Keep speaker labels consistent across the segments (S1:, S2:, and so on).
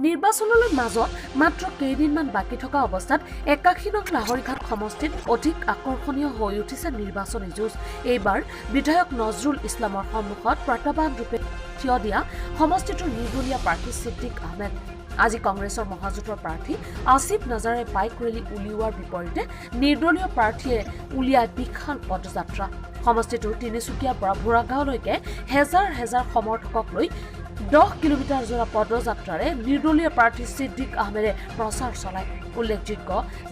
S1: নিৰ্বাচনলৈ মাজত মাত্ৰ কেইদিনমান বাকী থকা অৱস্থাত ৮১ নং লাহৰীঘাট সমষ্টিত অধিক আকৰ্ষণীয় হৈ উঠিছে নিৰ্বাচনী যুঁজ। এইবাৰ বিধায়ক নজৰুল ইছলামৰ সন্মুখত প্ৰত্যাহ্বান ৰূপে থিয় দিয়া সমষ্টিটোৰ নিৰ্দলীয় প্ৰাৰ্থী ছিদ্দিক আহমেদ। আজি কংগ্ৰেছৰ মহাজোঁটৰ প্ৰাৰ্থী আসিফ নাজাৰে বাইক ৰেলী উলিওৱাৰ বিপৰীতে নিৰ্দলীয় প্ৰাৰ্থীয়ে উলিয়ায় বিশাল পদযাত্ৰা। সমষ্টিটোৰ তিনিচুকীয়াৰ পৰা ভোৰাগাঁৱলৈকে হেজাৰ হেজাৰ সমৰ্থকক লৈ 10 কিলোমিটাৰ জোৰা পদযাত্ৰাৰে নিৰ্দলীয় প্ৰাৰ্থী ছিদ্দিক আহমেদে প্ৰচাৰ চলায়। উল্লেখযোগ্য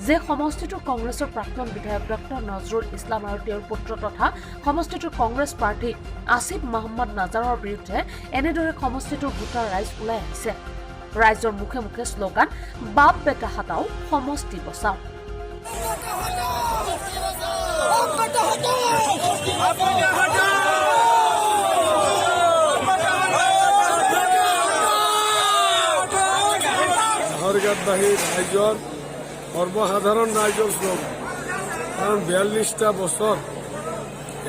S1: যে সমষ্টিটোৰ কংগ্ৰেছৰ প্ৰাক্তন বিধায়ক ডক্টৰ নজৰুল ইছলাম আৰু তেওঁৰ পুত্ৰ তথা সমষ্টিটোৰ কংগ্ৰেছ প্ৰাৰ্থী আসিফ মহম্মদ নাজাৰৰ বিৰুদ্ধে এনেদৰে সমষ্টিটোৰ ভোটাৰ ৰাইজ ওলাই আহিছে। ৰাইজৰ মুখে মুখে শ্লোগান বাপ বেটা হাটাও সমষ্টি বচাও।
S2: লাহৰীঘাটবাসী ৰাইজৰ সৰ্বসাধাৰণ ৰাইজৰ শ্লোগান, কাৰণ 42টা বছৰ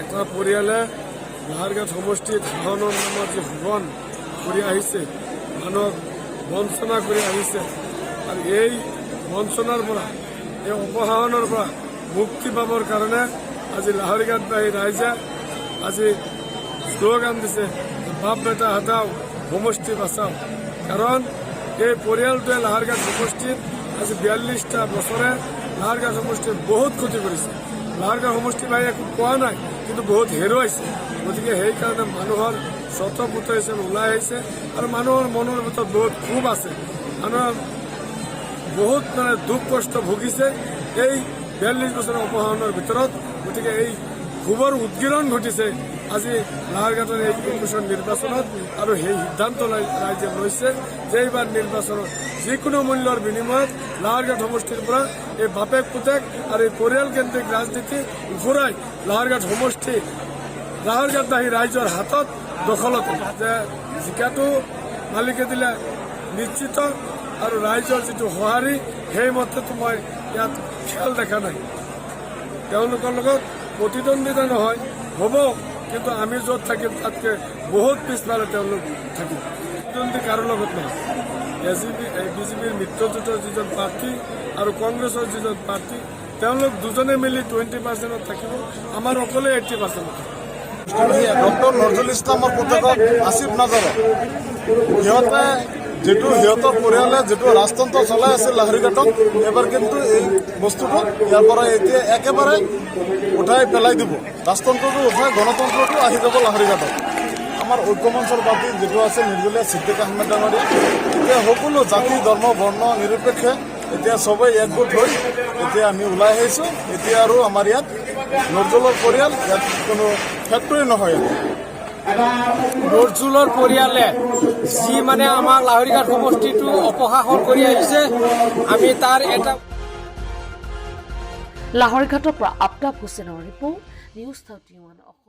S2: এটা পৰিয়ালে লাহৰীঘাট সমষ্টিত শাসনৰ নামত যি শোষণ কৰি আহিছে, মানুহক বঞ্চনা কৰি আহিছে, আৰু এই বঞ্চনাৰ পৰা এই অপশাসনৰ পৰা মুক্তি পাবৰ কাৰণে আজি লাহৰীঘাটবাসী ৰাইজে আজি শ্লোগান দিছে বাপ বেটা হাটাও সমষ্টি বাচাও। কাৰণ এই পৰিয়ালটোৱে লাহৰীঘাট সমষ্টিত আজি 42টা বছৰে লাহৰীঘাট সমষ্টিত বহুত ক্ষতি কৰিছে। লাহৰীঘাট সমষ্টি বাহিৰে একো কোৱা নাই, কিন্তু বহুত হেৰুৱাইছে। গতিকে সেইকাৰণে মানুহৰ স্বতঃপুত হিচাপে ওলাই আহিছে, আৰু মানুহৰ মনৰ ভিতৰত বহুত ক্ষোভ আছে। মানুহৰ বহুত দুখ কষ্ট ভুগিছে এই 42 বছৰৰ অপহৰণৰ ভিতৰত। গতিকে এই ক্ষোভৰ উদ্গীৰণ ঘটিছে আজি লাহৰীঘাটৰ এই কমিশ্যন নিৰ্বাচনত, আৰু সেই সিদ্ধান্ত ৰাইজে লৈছে যে এইবাৰ নিৰ্বাচনত যিকোনো মূল্যৰ বিনিময়ত লাহৰীঘাট সমষ্টিৰ পৰা এই বাপেক পুতেক আৰু এই পৰিয়ালকেন্দ্ৰিক ৰাজনীতি ঘূৰাই লাহৰীঘাট সমষ্টি লাহৰীঘাটবাসী ৰাইজৰ হাতত দখলত, যে জিকাটো মালিকে দিলে নিশ্চিত, আৰু ৰাইজৰ যিটো সঁহাৰি সেই মতেতো মই ইয়াত খেল দেখা নাই। তেওঁলোকৰ লগত প্ৰতিদ্বন্দ্বিতা নহয়, হ'ব, কিন্তু আমি য'ত থাকিম তাতকৈ বহুত পিছফালে তেওঁলোক থাকিম। প্ৰতিদ্বন্দ্বী কাৰো লগত নহয়। বিজেপিৰ মিত্ৰজোঁটৰ যিজন প্ৰাৰ্থী আৰু কংগ্ৰেছৰ যিজন প্ৰাৰ্থী, তেওঁলোক দুজনে মিলি 20% থাকিব, আমাৰ অকলে 80% থাকিব।
S3: ডক্টৰ নজৰুল ইছলামৰ পুতেক আসিফ নাজাৰ, সিহঁতে যিটো সিহঁতৰ পৰিয়ালে যিটো ৰাজতন্ত্ৰ চলাই আছিল লাহৰীঘাটত, এবাৰ কিন্তু এই বস্তুটো ইয়াৰ পৰা এতিয়া একেবাৰে উঠাই পেলাই দিব। ৰাজতন্ত্ৰটো উঠাই গণতন্ত্ৰটো আহি যাব লাহৰীঘাটত। আমাৰ ঐক্যমঞ্চৰ প্ৰাৰ্থী যিটো আছে নিৰ্দলীয় ছিদ্দিক আহমেদ ডাঙৰীয়া, এতিয়া সকলো জাতি ধৰ্ম বৰ্ণ নিৰপেক্ষে এতিয়া চবেই একগোট হৈ এতিয়া আমি ওলাই আহিছোঁ। এতিয়া আৰু আমাৰ ইয়াত নজৰুলৰ পৰিয়াল ইয়াত কোনো ফেক্টৰী নহয়।
S4: নজৰুলৰ পৰিয়ালে যি আমাৰ লাহৰীঘাট সমষ্টিটো অপশাসন কৰি আহিছে, আমি তাৰ এটা
S1: লাহৰীঘাটৰ পৰা আফতাব হুছেইনৰ ৰিপৰ্ট, নিউজ 31।